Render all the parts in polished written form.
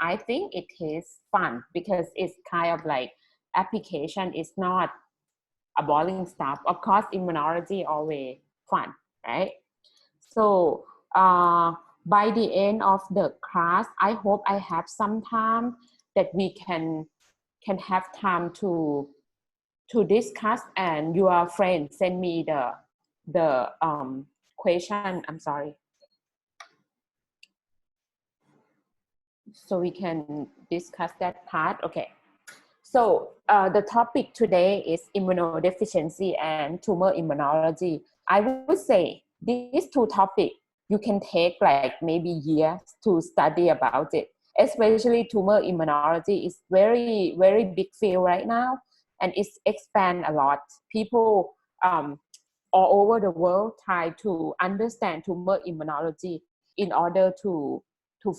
I think it is fun because it's kind of like application is not a boring stuff. Of course, immunology always fun, right? So by the end of the class, I hope I have some time that we can have time to discuss, and your friend send me the question. I'm sorry. So we can discuss that part. Okay. So the topic today is immunodeficiency and tumor immunology. I would say these two topics, you can take like maybe years to study about it. Especially tumor immunology is very, very big field right now, and it's expand a lot. People all over the world try to understand tumor immunology in order to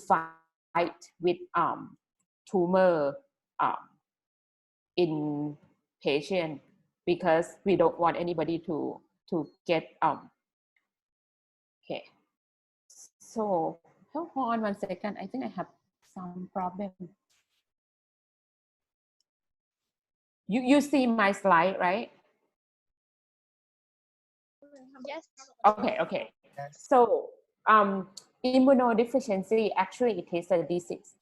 fight with tumor in patient, because we don't want anybody to get okay. So hold on 1 second. I think I have some problem. You see my slide, right? Yes. Okay. So immunodeficiency, actually it is a disease.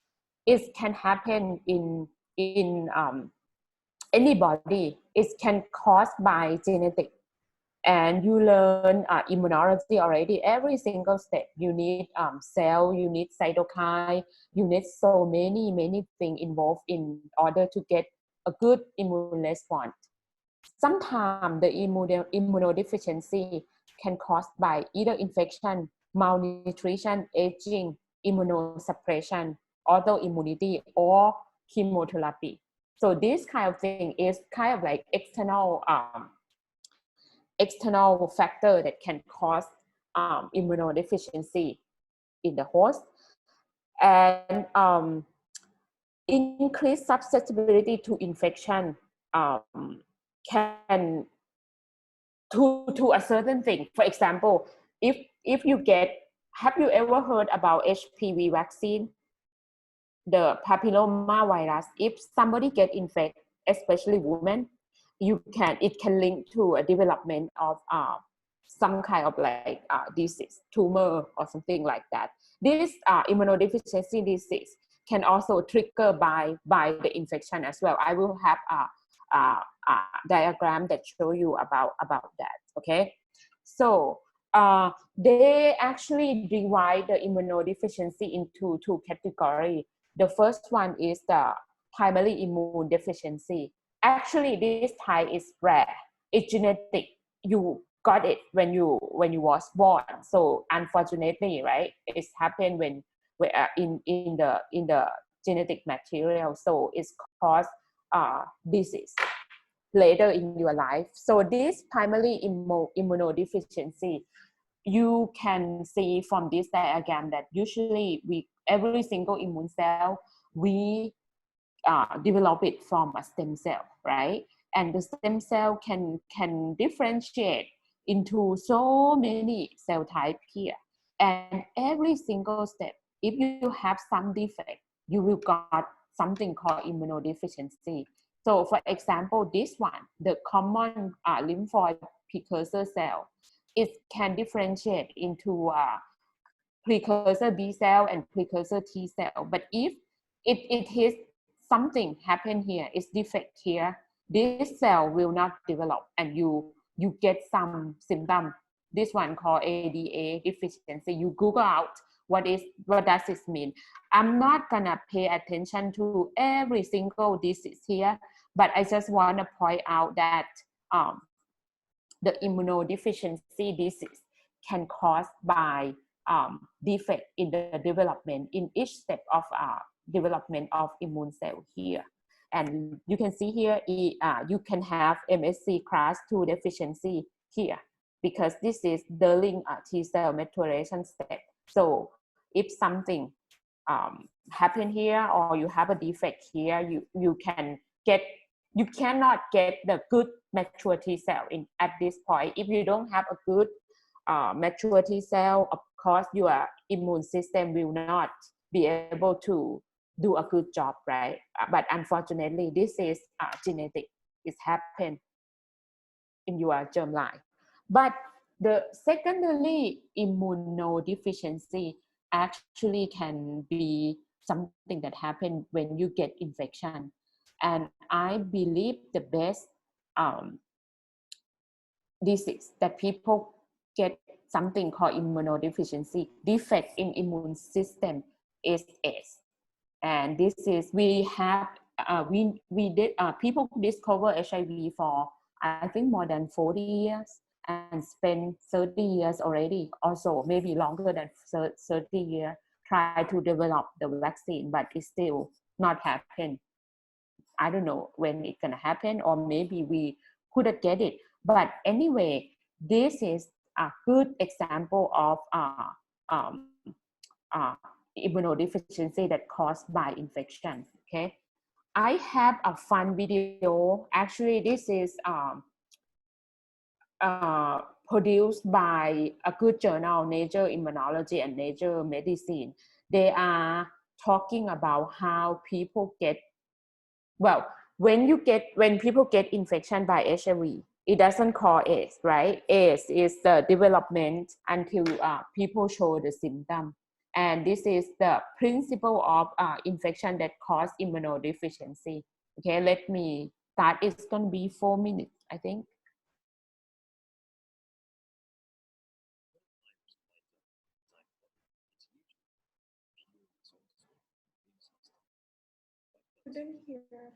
It can happen in anybody. It can caused by genetic, and you learn immunology already. Every single step you need cell, you need cytokine, you need so many things involved in order to get a good immune response. Sometimes the immunodeficiency can caused by either infection, malnutrition, aging, immunosuppression, autoimmunity, or chemotherapy. So this kind of thing is kind of like external factor that can cause immunodeficiency in the host, and increased susceptibility to infection can to a certain thing. For example, if you get, have you ever heard about HPV vaccine, the papilloma virus? If somebody get infected, especially women, it can link to a development of some kind of like disease, tumor or something like that. This immunodeficiency disease can also trigger by the infection as well. I will have a diagram that show you about that. Okay, so they actually divide the immunodeficiency into two categories. The first one is the primary immune deficiency. Actually, this type is rare. It's genetic. You got it when you was born. So unfortunately, right, it's happened when in the genetic material. So it's caused disease later in your life. So this primary immunodeficiency, you can see from this diagram that usually every single immune cell, we develop it from a stem cell, right? And the stem cell can differentiate into so many cell type here. And every single step, if you have some defect, you will got something called immunodeficiency. So for example, this one, the common lymphoid precursor cell, it can differentiate into precursor B cell and precursor T cell. But if it is something happen here, it's defect here, this cell will not develop, and you get some symptom. This one called ADA deficiency. You Google out what does this mean. I'm not gonna pay attention to every single disease here, but I just want to point out that the immunodeficiency disease can caused by defect in the development in each step of development of immune cell here. And you can see here, you can have MSC class 2 deficiency here, because this is during T cell maturation step. So if something happen here, or you have a defect here, you cannot get the good mature T cell at this point. If you don't have a good mature T cell, of course your immune system will not be able to do a good job, right? But unfortunately, this is genetic. It happened in your germline. But the secondary immunodeficiency actually can be something that happens when you get infection. And I believe the best disease that people get something called immunodeficiency defect in immune system is AIDS. And this is we have we did people discover HIV for I think more than 40 years and spend 30 years already, also maybe longer than 30 years, try to develop the vaccine, but it's still not happen. I don't know when it's gonna happen, or maybe we couldn't get it. But anyway, this is a good example of um, uh, immunodeficiency that caused by infection. Okay, I have a fun video. Actually, this is produced by a good journal, Nature Immunology and Nature Medicine. They are talking about how people get, well, when people get infection by HIV, it doesn't call AIDS, right? AIDS is the development until people show the symptom. And this is the principle of infection that cause immunodeficiency. Okay, let me start. It's going to be 4 minutes, I think. Couldn't hear her.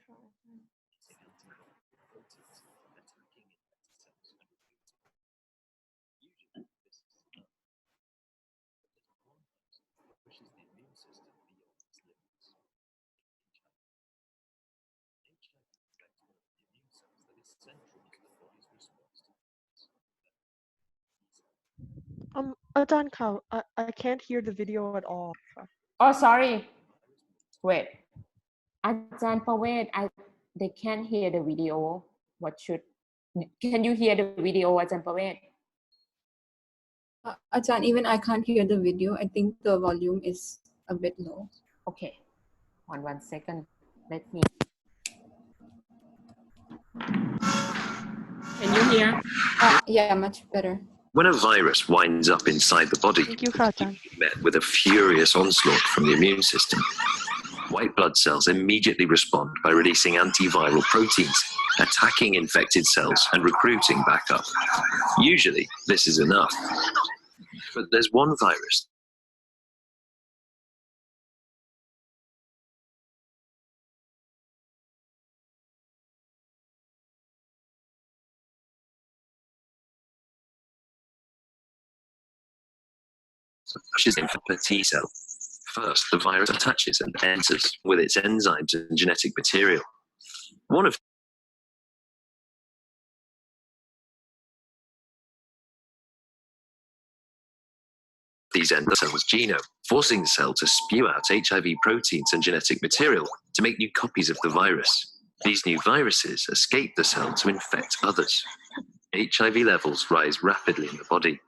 Ajahn Kao, I can't hear the video at all. Oh, sorry. Wait. Ajahn Pawet, they can't hear the video. What should, can you hear the video, Ajahn Pawet? Ajahn, even I can't hear the video. I think the volume is a bit low. Okay, one second. Let me. Can you hear? Yeah, much better. When a virus winds up inside the body, Thank you, Ajahn. it's met with a furious onslaught from the immune system. White blood cells immediately respond by releasing antiviral proteins, attacking infected cells and recruiting backup. Usually, this is enough. But there's one virus pushes in for the T cell. First, the virus attaches and enters with its enzymes and genetic material. One of these enter the cell's genome, forcing the cell to spew out HIV proteins and genetic material to make new copies of the virus. These new viruses escape the cell to infect others. HIV levels rise rapidly in the body,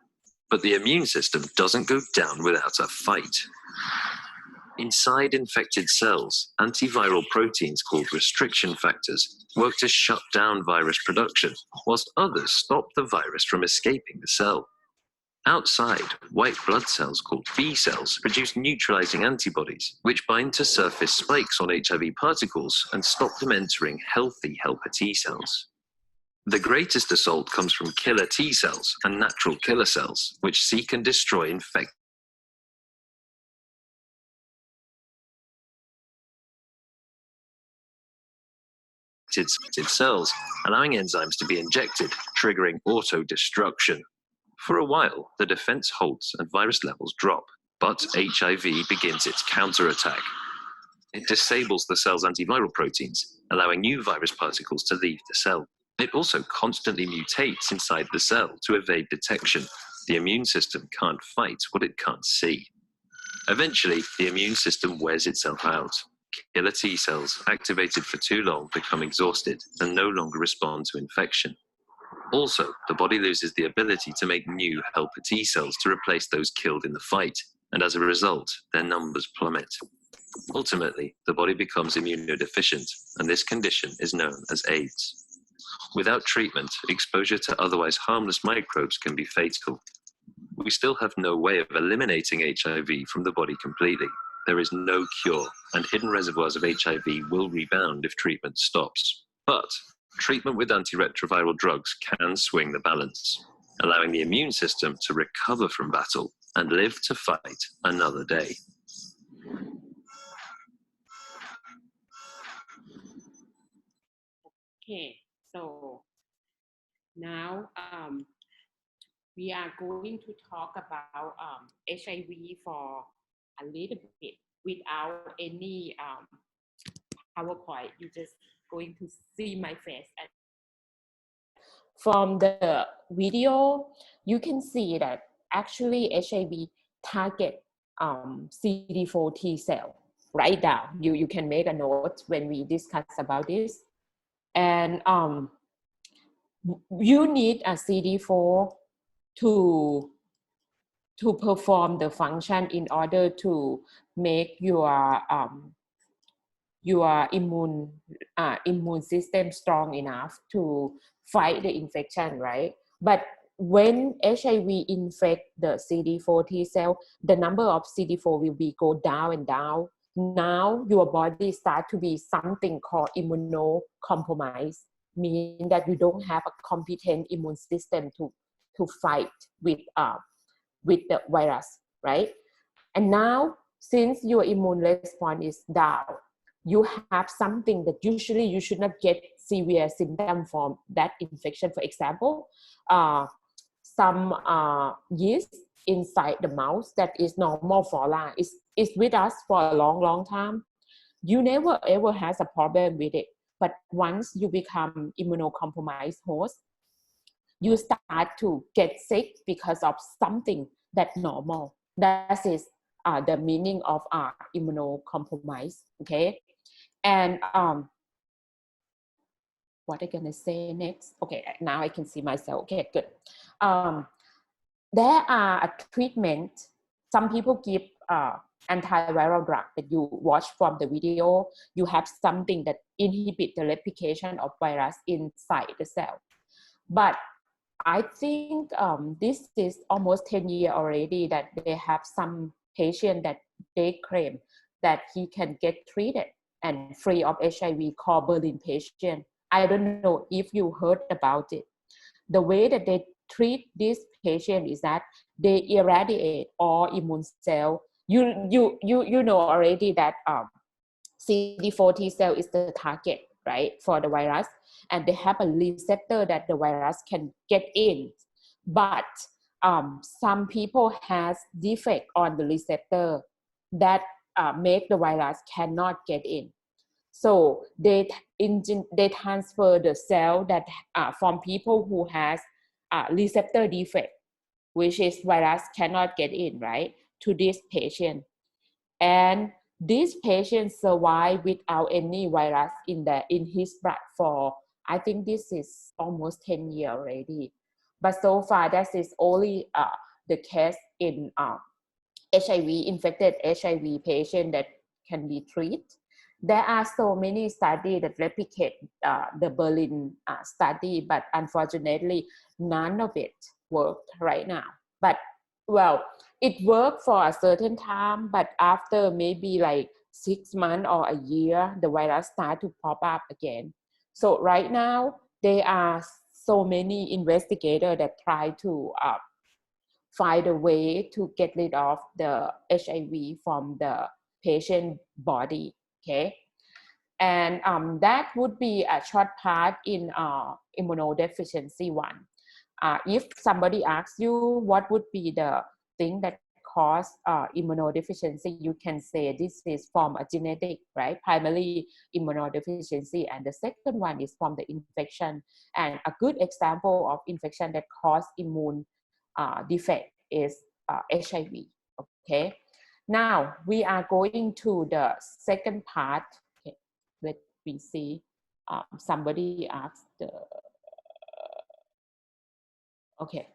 but the immune system doesn't go down without a fight. Inside infected cells, antiviral proteins called restriction factors work to shut down virus production, whilst others stop the virus from escaping the cell. Outside, white blood cells called B cells produce neutralizing antibodies, which bind to surface spikes on HIV particles and stop them entering healthy helper T cells. The greatest assault comes from killer T cells and natural killer cells, which seek and destroy infected cells, allowing enzymes to be injected, triggering auto-destruction. For a while, the defense halts and virus levels drop, but HIV begins its counterattack. It disables the cell's antiviral proteins, allowing new virus particles to leave the cell. It also constantly mutates inside the cell to evade detection. The immune system can't fight what it can't see. Eventually, the immune system wears itself out. Killer T cells, activated for too long, become exhausted and no longer respond to infection. Also, the body loses the ability to make new helper T cells to replace those killed in the fight, and as a result, their numbers plummet. Ultimately, the body becomes immunodeficient, and this condition is known as AIDS. Without treatment, exposure to otherwise harmless microbes can be fatal. We still have no way of eliminating HIV from the body completely. There is no cure, and hidden reservoirs of HIV will rebound if treatment stops. But treatment with antiretroviral drugs can swing the balance, allowing the immune system to recover from battle and live to fight another day. Okay, so now we are going to talk about HIV for a little bit without any PowerPoint. You're just going to see my face. And from the video, you can see that actually HIV target CD4 T cell. Write down. You can make a note when we discuss about this. And you need a CD4 to perform the function in order to make your immune system strong enough to fight the infection, right? But when HIV infect the CD4 T cell, the number of CD4 will be go down and down. Now your body start to be something called immunocompromised, meaning that you don't have a competent immune system to fight with the virus, right? And now, since your immune response is down, you have something that usually you should not get severe symptom from that infection. For example, some yeast inside the mouth that is normal for life is with us for a long time. You never ever has a problem with it. But once you become immunocompromised host, you start to get sick because of something that normal. That is the meaning of immunocompromise. Okay, and what I'm gonna say next? Okay, now I can see myself. Okay, good. There are a treatment. Some people give antiviral drug that you watch from the video. You have something that inhibit the replication of virus inside the cell, but I think this is almost 10 years already that they have some patient that they claim that he can get treated and free of HIV called Berlin patient. I don't know if you heard about it. The way that they treat this patient is that they irradiate all immune cell. You know already that CD4 T cell is the target, right, for the virus, and they have a receptor that the virus can get in. But some people has defect on the receptor that make the virus cannot get in. So they transfer the cell that from people who has receptor defect, which is virus cannot get in, right, to this patient. And this patient survived without any virus in his blood for, I think this is almost 10 years already. But so far, that is only the case in HIV, infected HIV patient that can be treated. There are so many studies that replicate the Berlin study, but unfortunately, none of it worked right now. But well, it worked for a certain time, but after maybe like 6 months or a year, the virus start to pop up again. So right now, there are so many investigators that try to find a way to get rid of the HIV from the patient body, okay? And that would be a short part in immunodeficiency one. If somebody asks you what would be the thing that cause immunodeficiency, you can say this is from a genetic, right? Primary immunodeficiency, and the second one is from the infection. And a good example of infection that cause immune defect is HIV. Okay. Now we are going to the second part. Okay. Let me see. Somebody asked the. Okay.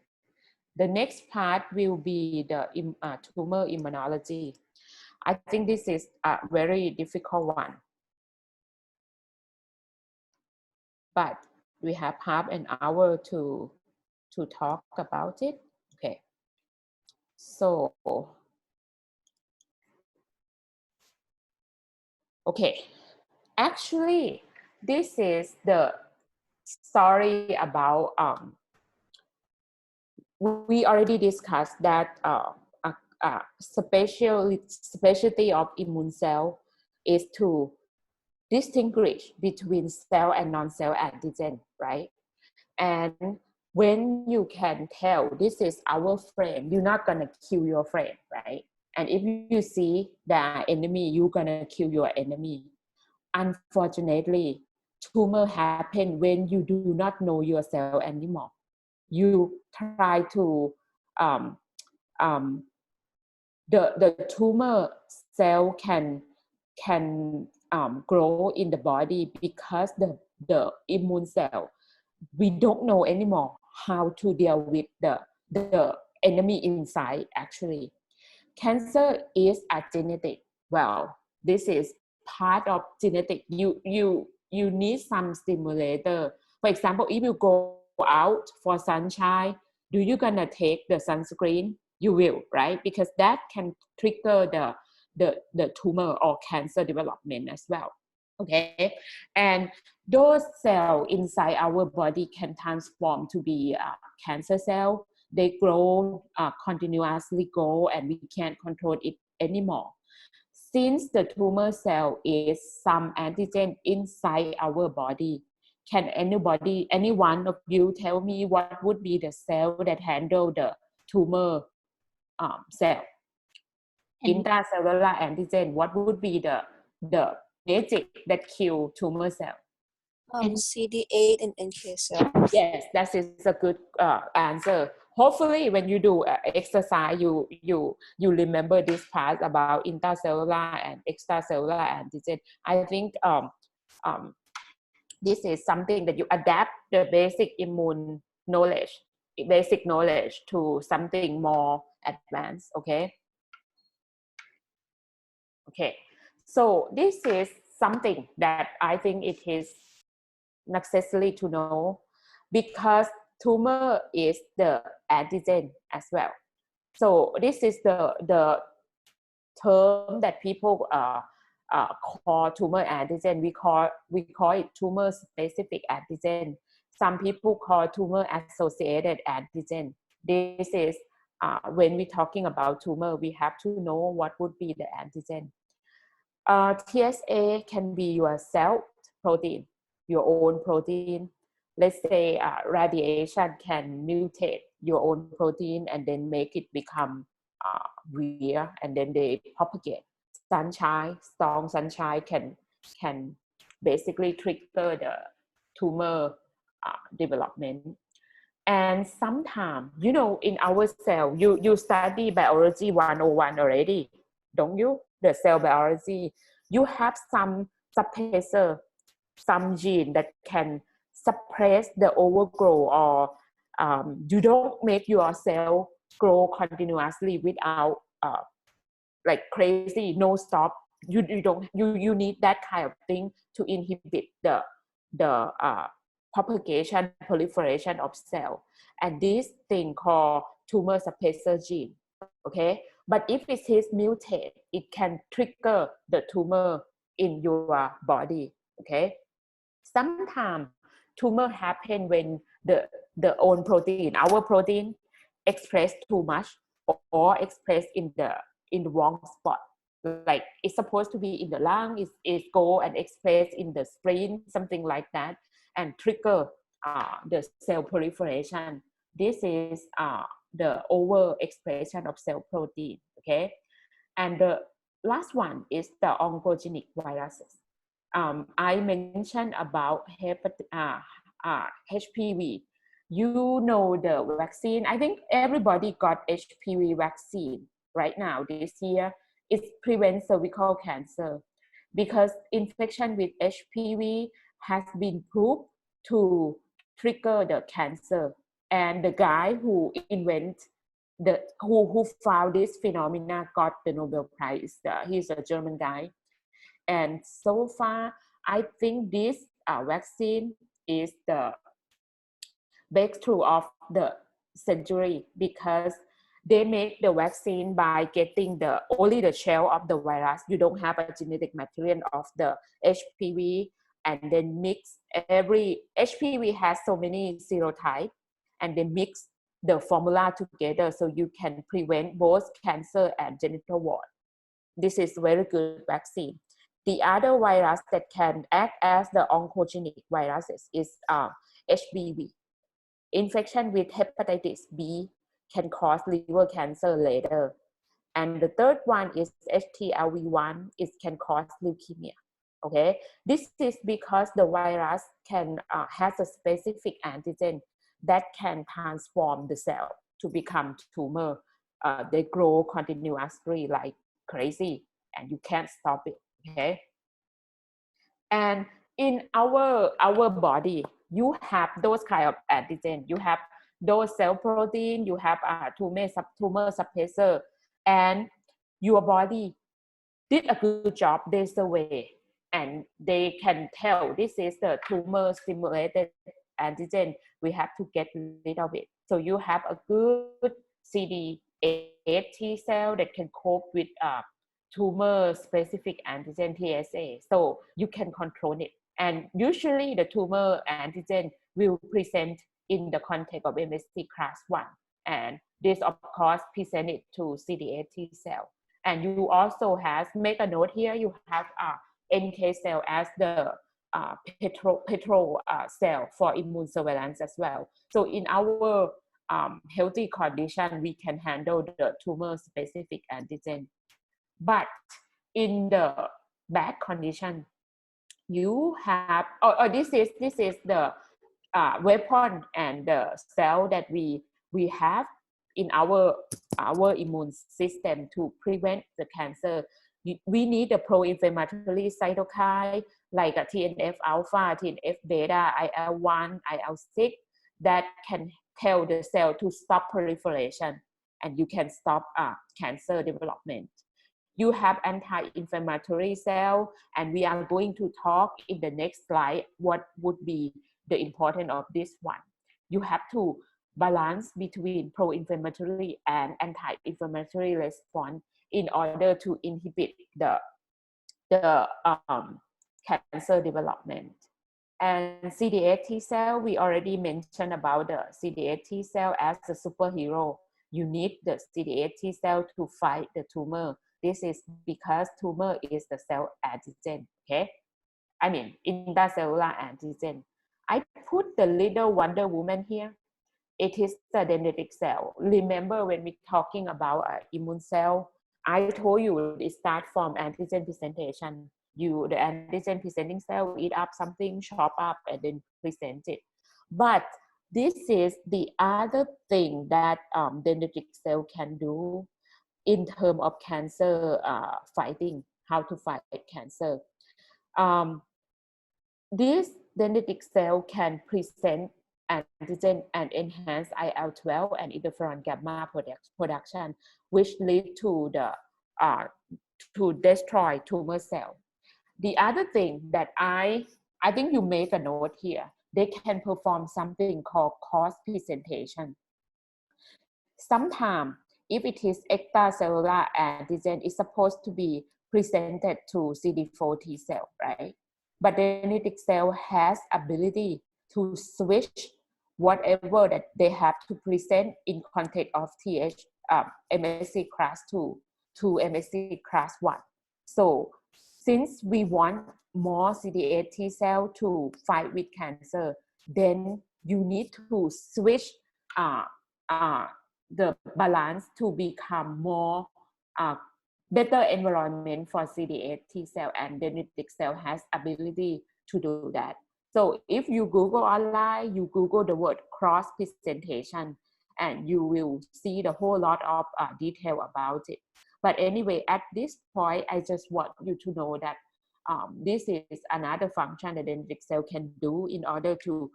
The next part will be the tumor immunology. I think this is a very difficult one. But we have half an hour to talk about it. Okay. So, okay. Actually, this is the story about we already discussed that specialty of immune cell is to distinguish between cell and non-cell antigen, right? And when you can tell this is our friend, you're not gonna kill your friend, right? And if you see the enemy, you're gonna kill your enemy. Unfortunately, tumor happen when you do not know yourself anymore. You try to the tumor cell can grow in the body because the immune cell, we don't know anymore how to deal with the enemy inside. Actually, cancer is a genetic. Well, this is part of genetic. You need some stimulator. For example, if you go out for sunshine, do you gonna take the sunscreen? You will, right? Because that can trigger the tumor or cancer development as well. Okay, and those cells inside our body can transform to be a cancer cell. They grow continuously grow, and we can't control it anymore. Since the tumor cell is some antigen inside our body, can any one of you tell me what would be the cell that handle the tumor cell? Intracellular antigen. What would be the magic that kill tumor cell? CD8 and NK cell. Yes, that is a good answer. Hopefully, when you do exercise, you remember this part about intracellular and extracellular antigen. I think this is something that you adapt the basic immune knowledge, to something more advanced. Okay. Okay. So this is something that I think it is necessary to know, because tumor is the antigen as well. So this is the term that people call tumor antigen. We call it tumor specific antigen. Some people call tumor associated antigen. This is when we're talking about tumor, we have to know what would be the antigen. TSA can be your cell protein, your own protein. Let's say radiation can mutate your own protein and then make it become weird, and then they propagate. Strong sunshine can basically trigger the tumor development. And sometimes, in our cell, you study biology 101 already, don't you? The cell biology, you have some suppressor, some gene that can suppress the overgrowth, or you don't make your cell grow continuously without like crazy, no stop. You need that kind of thing to inhibit the propagation, proliferation of cell, and this thing called tumor suppressor gene. Okay, but if it is mutate, it can trigger the tumor in your body. Okay, sometimes tumor happen when the own protein, our protein, express too much, or express in the wrong spot. Like it's supposed to be in the lung, it go and express in the spleen, something like that, and trigger the cell proliferation. This is the overexpression of cell protein. Okay, and the last one is the oncogenic viruses. I mentioned about HPV. You know the vaccine. I think everybody got HPV vaccine right now this year. It prevents cervical cancer, because infection with HPV has been proved to trigger the cancer. And the guy who invent who found this phenomena got the Nobel Prize. He's a German guy, and so far I think this vaccine is the breakthrough of the century, because they make the vaccine by getting only the shell of the virus. You don't have a genetic material of the HPV, and then mix every HPV has so many serotypes, and they mix the formula together so you can prevent both cancer and genital wart. This is very good vaccine. The other virus that can act as the oncogenic viruses is HBV. Infection with hepatitis B can cause liver cancer later. And the third one is HTLV1. It can cause leukemia. Okay, this is because the virus has a specific antigen that can transform the cell to become tumor. They grow continuously like crazy, and you can't stop it. Okay, and in our body, you have those kind of antigen. You have those cell protein. You have a tumor suppressor, and your body did a good job. They survey, and they can tell this is the tumor stimulated antigen. We have to get rid of it. So you have a good CD8 T cell that can cope with tumor specific antigen TSA. So you can control it. And usually the tumor antigen will present in the context of MSC class 1. And this of course presented to CD8 T cell. And you also have, make a note here, you have NK cell as the petrol cell for immune surveillance as well. So in our healthy condition, we can handle the tumor specific antigen. But in the bad condition, you have, this is the weapon and the cell that we have in our immune system to prevent the cancer. We need the pro-inflammatory cytokine like a TNF alpha, TNF beta, IL-1, IL-6 that can tell the cell to stop proliferation, and you can stop cancer development. You have anti-inflammatory cell, and we are going to talk in the next slide what would be the importance of this one. You have to balance between pro-inflammatory and anti-inflammatory response in order to inhibit the cancer development. And CD8 T cell, we already mentioned about the CD8 T cell as a superhero. You need the CD8 T cell to fight the tumor. This is because tumor is the cell antigen, okay? I mean, intracellular antigen. I put the little Wonder Woman here. It is the dendritic cell. Remember when we're talking about immune cell, I told you it starts from antigen presentation. The antigen presenting cell eat up something, chop up, and then present it. But this is the other thing that dendritic cell can do in terms of cancer fighting, how to fight cancer. This dendritic cell can present antigen and enhance IL-12 and interferon gamma production, which lead to the to destroy tumor cell. The other thing that I think you make a note here, they can perform something called cross presentation. Sometimes, if it is extracellular antigen, it's supposed to be presented to CD4 T cell, right? But dendritic cell has ability to switch whatever that they have to present in context of MSC class 2 to MSC class 1. So since we want more CD8 T cell to fight with cancer, then you need to switch the balance to become more better environment for CD8 T cell, and dendritic cell has ability to do that. So if you Google online, you Google the word cross presentation, and you will see the whole lot of detail about it. But anyway, at this point, I just want you to know that this is another function that dendritic cell can do in order to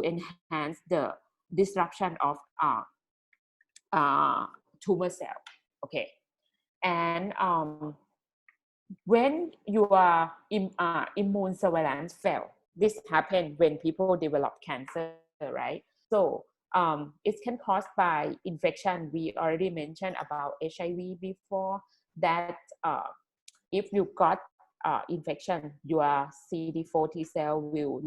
enhance the disruption of tumor cell. Okay, and when your immune surveillance fail, this happens when people develop cancer, right? So it can caused by infection. We already mentioned about HIV before, that if you got infection, your CD4 T cell will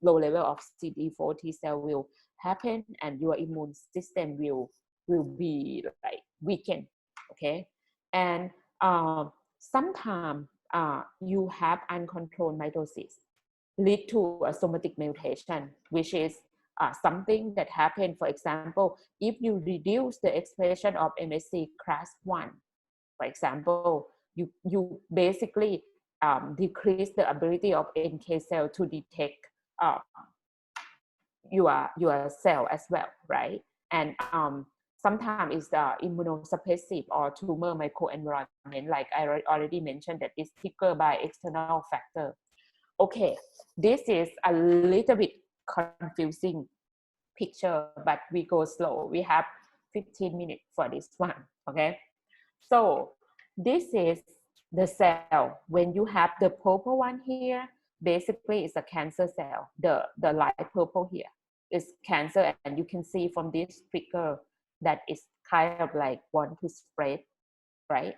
low level of CD4 T cell will happen, and your immune system will be like weakened. Okay, and sometimes you have uncontrolled mitosis lead to a somatic mutation, which is something that happens. For example, if you reduce the expression of MHC class 1, for example, you basically decrease the ability of NK cell to detect uh, your cell as well, right? And sometimes it's immunosuppressive or tumor microenvironment, like I already mentioned, that is triggered by external factor. Okay, this is a little bit confusing picture, but we go slow. We have 15 minutes for this one. Okay, so this is the cell. When you have the purple one here, basically it's a cancer cell. The light purple here is cancer, and you can see from this figure that it's kind of like want to spread, right?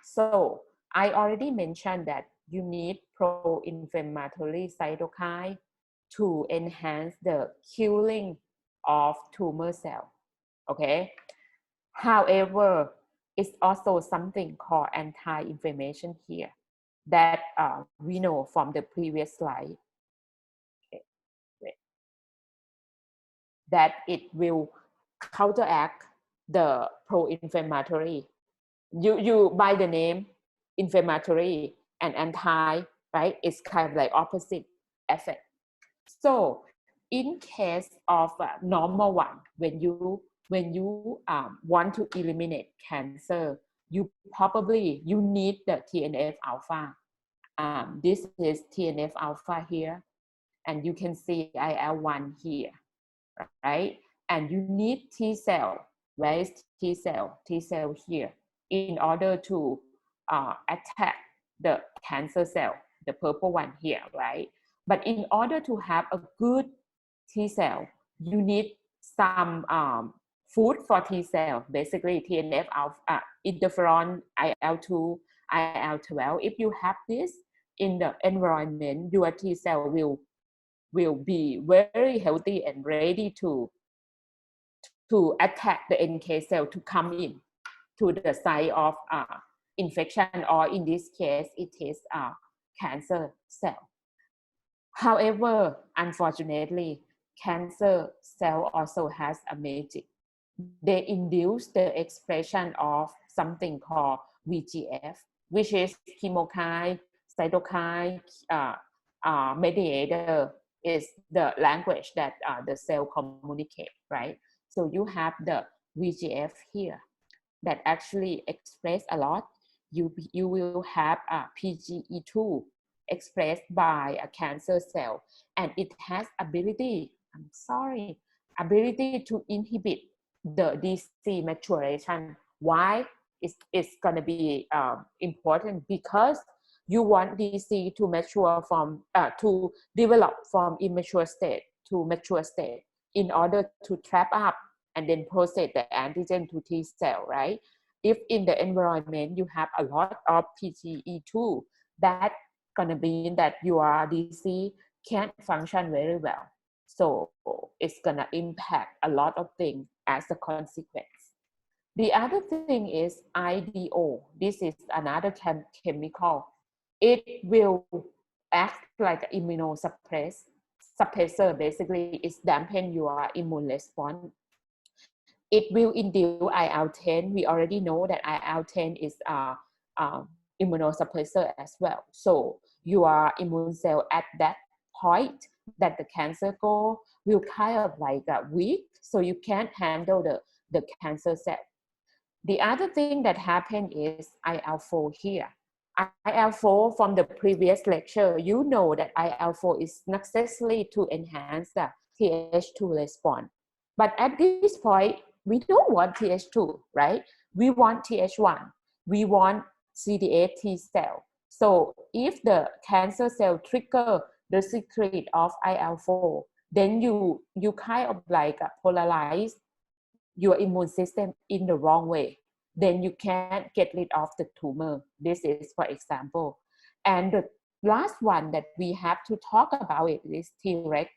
So I already mentioned that you need pro-inflammatory cytokine to enhance the killing of tumor cell. Okay. However, it's also something called anti-inflammation here that we know from the previous slide. Okay. That it will counteract the pro-inflammatory. You by the name inflammatory and anti, right? It's kind of like opposite effect. So in case of a normal one, when you want to eliminate cancer, you need the TNF alpha. This is TNF alpha here, and you can see IL-1 here, right? And you need T cell. Where is T cell? T cell here, in order to attack the cancer cell, the purple one here, right? But in order to have a good T cell, you need some food for T cell, basically TNF alpha, interferon, IL-2, IL-12. If you have this in the environment, your T cell will be very healthy and ready to attack the NK cell to come in to the site of infection, or in this case, it is cancer cell. However, unfortunately, cancer cell also has a magic. They induce the expression of something called VGF, which is chemokine, cytokine, mediator, is the language that the cell communicate, right? So you have the VGF here that actually express a lot. You will have a PGE2 expressed by a cancer cell, and it has ability to inhibit the DC maturation. Why? It's gonna be important, because you want DC to mature from to develop from immature state to mature state in order to trap up and then process the antigen to T cell, right? If in the environment you have a lot of PGE2, that gonna mean that your DC can't function very well. So it's gonna impact a lot of things as a consequence. The other thing is IDO. This is another chemical. It will act like an suppressor. Basically, it's dampen your immune response. It will induce IL-10. We already know that IL-10 is immunosuppressor as well. So your immune cell at that point that the cancer go will kind of like weak, so you can't handle the cancer cell. The other thing that happened is IL-4 here. IL-4 from the previous lecture, you know that IL-4 is necessary to enhance the Th2 response. But at this point, we don't want Th2, right? We want Th1. We want CD8 T cell. So if the cancer cell trigger the secret of IL-4, then you kind of like polarize your immune system in the wrong way. Then you can't get rid of the tumor. This is for example. And the last one that we have to talk about it is Treg.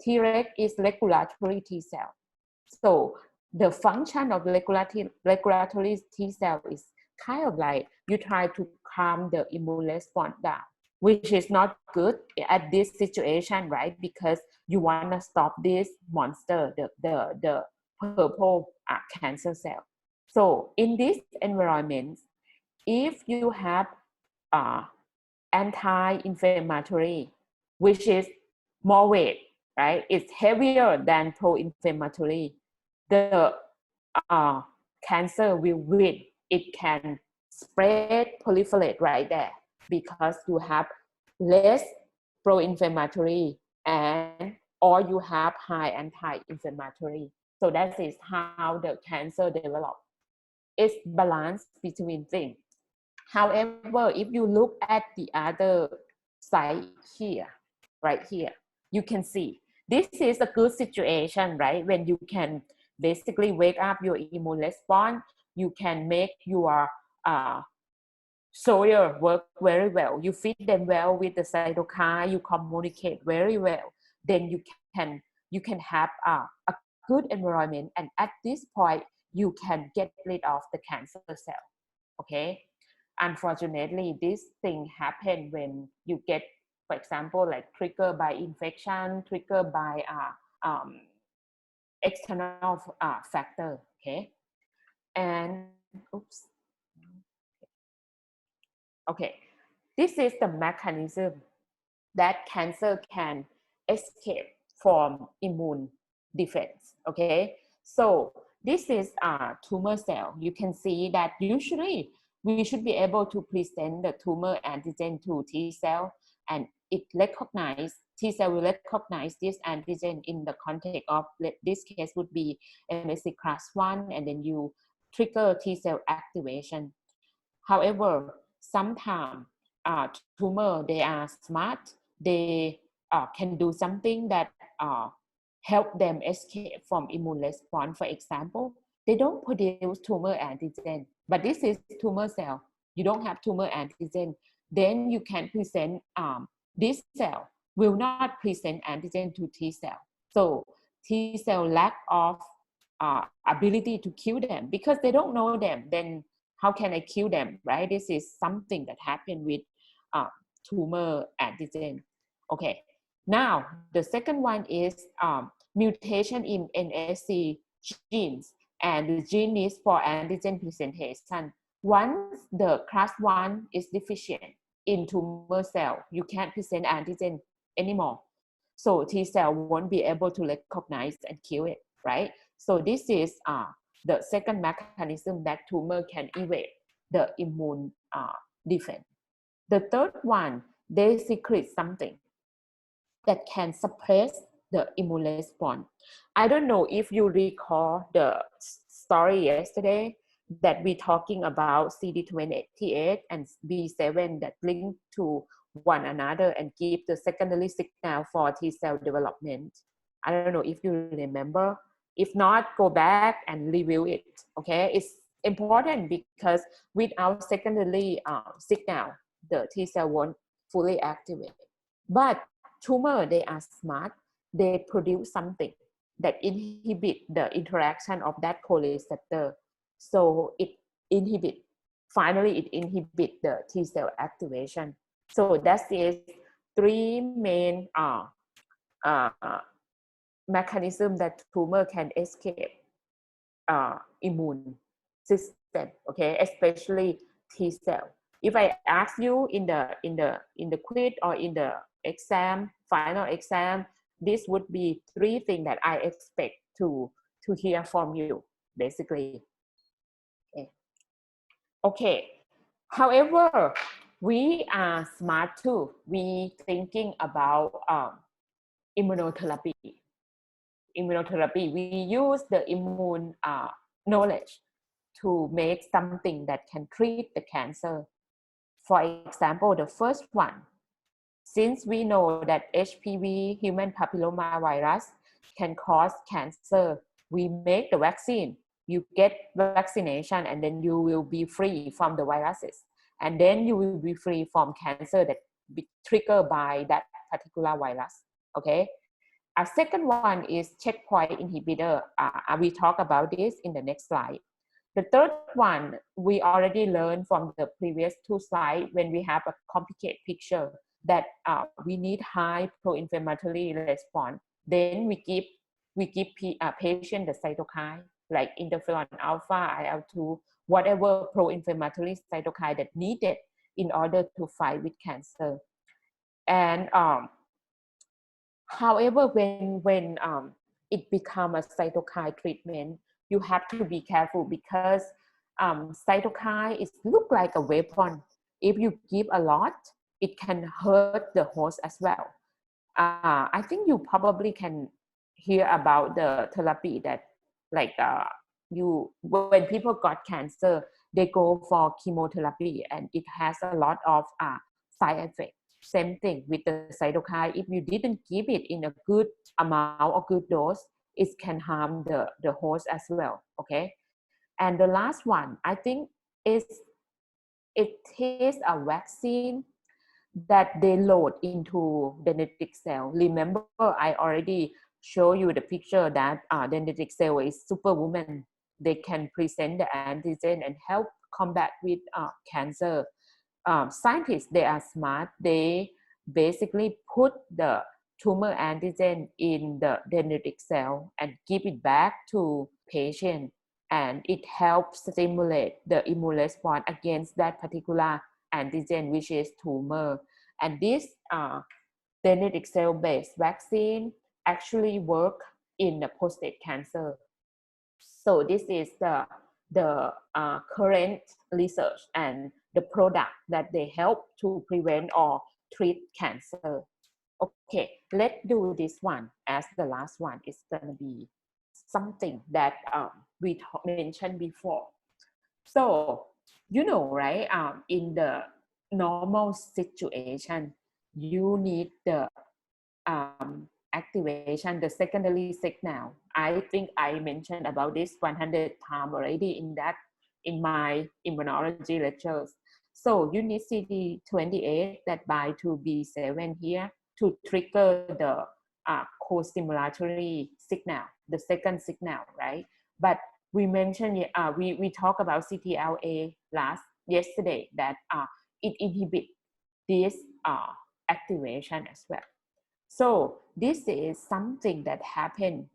Treg is regulatory T cell. So the function of regulatory T cell is kind of like you try to calm the immune response down, which is not good at this situation, right? Because you want to stop this monster, the purple cancer cell. So in this environment, if you have anti-inflammatory, which is more weight, right? It's heavier than pro-inflammatory. The cancer will win. It can spread, proliferate right there because you have less pro-inflammatory and or you have high anti-inflammatory. So that is how the cancer develops. It's balance between things. However, if you look at the other side here, right here, you can see this is a good situation, right? When you can basically wake up your immune response, you can make your soldier work very well. You feed them well with the cytokine, you communicate very well. Then you can have a good environment, and at this point, you can get rid of the cancer cell. Okay. Unfortunately, this thing happen when you get, for example, like triggered by infection, triggered by external factor. Okay, and oops. Okay, this is the mechanism that cancer can escape from immune defense. Okay, so this is a tumor cell. You can see that usually we should be able to present the tumor antigen to T cell, and it recognize T cell will recognize this antigen in the context of this case would be MSC class 1, and then you trigger T cell activation. However, sometimes tumor they are smart. They can do something that help them escape from immune response. For example, they don't produce tumor antigen, but this is tumor cell. You don't have tumor antigen, then you can present this cell will not present antigen to T cell. So T cell lack of ability to kill them because they don't know them. Then how can I kill them, right? This is something that happened with tumor antigen. Okay, now the second one is mutation in NSC genes, and the gene is for antigen presentation. Once the class 1 is deficient in tumor cell, you can't present antigen anymore. So T cell won't be able to recognize and kill it, right? So this is the second mechanism that tumor can evade the immune defense. The third one, they secrete something that can suppress the immune response. I don't know if you recall the story yesterday that we talking about CD28 and B7 that link to one another and give the secondary signal for T cell development. I don't know if you remember. If not, go back and review it. Okay, it's important because without secondary signal, the T cell won't fully activate. But tumor, they are smart. They produce something that inhibit the interaction of that co-receptor. So it finally it inhibit the T cell activation. So that is three main mechanism that tumor can escape immune system. Okay, especially T cell. If I ask you in the quiz or in the exam, final exam, this would be three things that I expect to hear from you, basically. Okay. However, we are smart too. We thinking about immunotherapy. We use the immune knowledge to make something that can treat the cancer. For example, the first one, since we know that HPV, human papilloma virus, can cause cancer, we make the vaccine. You get vaccination and then you will be free from the viruses. And then you will be free from cancer that be triggered by that particular virus. Okay. A second one is checkpoint inhibitor. We talk about this in the next slide. The third one, we already learned from the previous two slides when we have a complicated picture that we need high pro-inflammatory response. Then we give patient the cytokine like interferon alpha, IL-2, whatever pro-inflammatory cytokine that needed in order to fight with cancer. And however, when it becomes a cytokine treatment, you have to be careful because cytokine is look like a weapon. If you give a lot, it can hurt the host as well. I think you probably can hear about the therapy that like when people got cancer, they go for chemotherapy and it has a lot of side effects. Same thing with the cytokine. If you didn't give it in a good amount or good dose, it can harm the host as well. Okay. And the last one, I think, is it is a vaccine that they load into dendritic cell. Remember, I already show you the picture that dendritic cell is superwoman. They can present the antigen and help combat with cancer. Scientists, they are smart. They basically put the tumor antigen in the dendritic cell and give it back to patient, and it helps stimulate the immune response against that particular antigen, which is tumor. And this dendritic cell-based vaccine actually work in the prostate cancer. So this is the current research and the product that they help to prevent or treat cancer. Okay, let's do this one as the last one. It's gonna be something that we mentioned before. So you know, right? In the normal situation, you need the activation, the secondary signal. I think I mentioned about this 100 times already in my immunology lectures. So you need CD28 that bind to B7 here to trigger the co-stimulatory signal, the second signal, right? But we mentioned, we talked about CTLA yesterday that it inhibits this activation as well. So this is something that happened.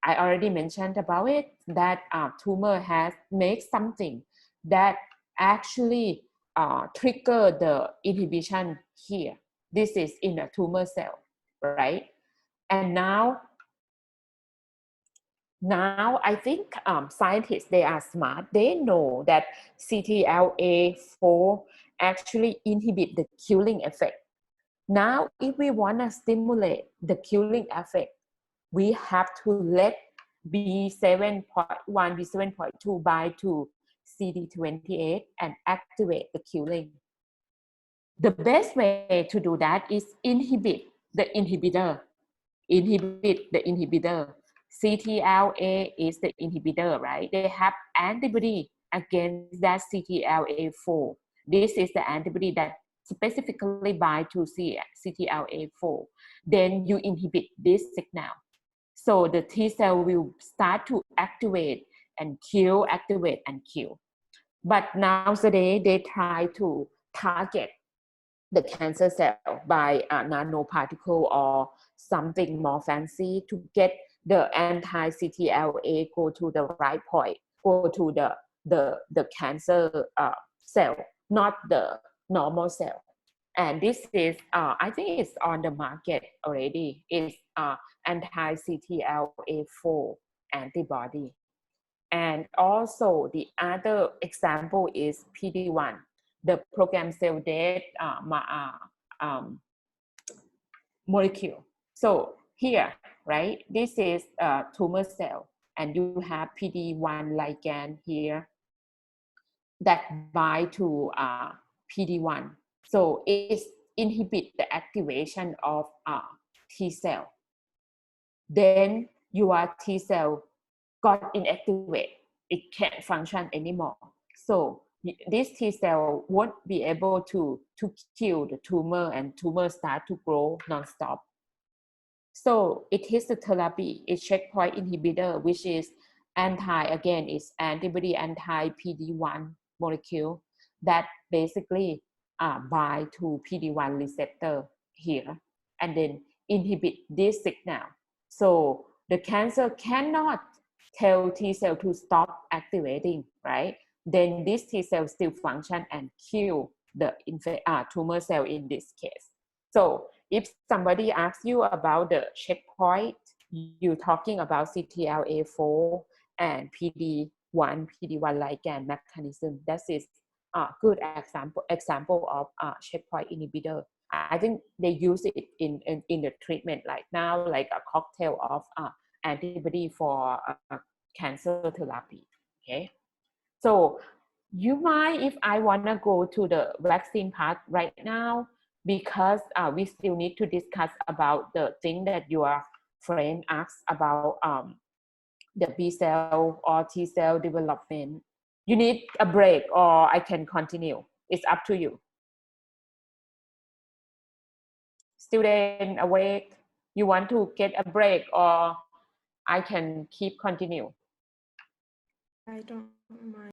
I already mentioned about it, that tumor has made something that actually trigger the inhibition here. This is in a tumor cell, right? And now I think scientists, they are smart. They know that CTLA4 actually inhibit the killing effect. Now, if we want to stimulate the killing effect, we have to let B7.1, B7.2 bind to CD28 and activate the killing. The best way to do that is inhibit the inhibitor. CTLA is the inhibitor, right? They have antibody against that CTLA4. This is the antibody that specifically bind to CTLA4. Then you inhibit this signal. So the T cell will start to activate and kill, activate and kill. But nowadays, they try to target the cancer cell by a nanoparticle or something more fancy to get the anti-CTLA go to the right point, go to the cancer cell, not the normal cell. And this is, I think it's on the market already. It's anti-CTLA4 antibody. And also the other example is PD-1, the programmed cell death molecule. So here, right, this is a tumor cell. and you have PD-1 ligand here that bind to PD-1. So it inhibit the activation of T cell. Then your T cell got inactivated. It can't function anymore. So this T cell won't be able to kill the tumor, and tumor start to grow nonstop. So it is the therapy, it's checkpoint inhibitor, which is is antibody anti-PD-1 molecule that basically bind to PD-1 receptor here and then inhibit this signal. So the cancer cannot tell T cell to stop activating, right? Then this T cell still function and kill the tumor cell in this case. So if somebody asks you about the checkpoint, you're talking about CTLA4 and PD-1 ligand mechanism. That is a good example of checkpoint inhibitor. I think they use it in the treatment like now, like a cocktail of antibody for cancer therapy. Okay, so you mind if I want to go to the vaccine part right now, because we still need to discuss about the thing that your friend asked about the B cell or T cell development. You need a break or I can continue. It's up to you. Student awake? You want to get a break or I can keep continue? I don't mind.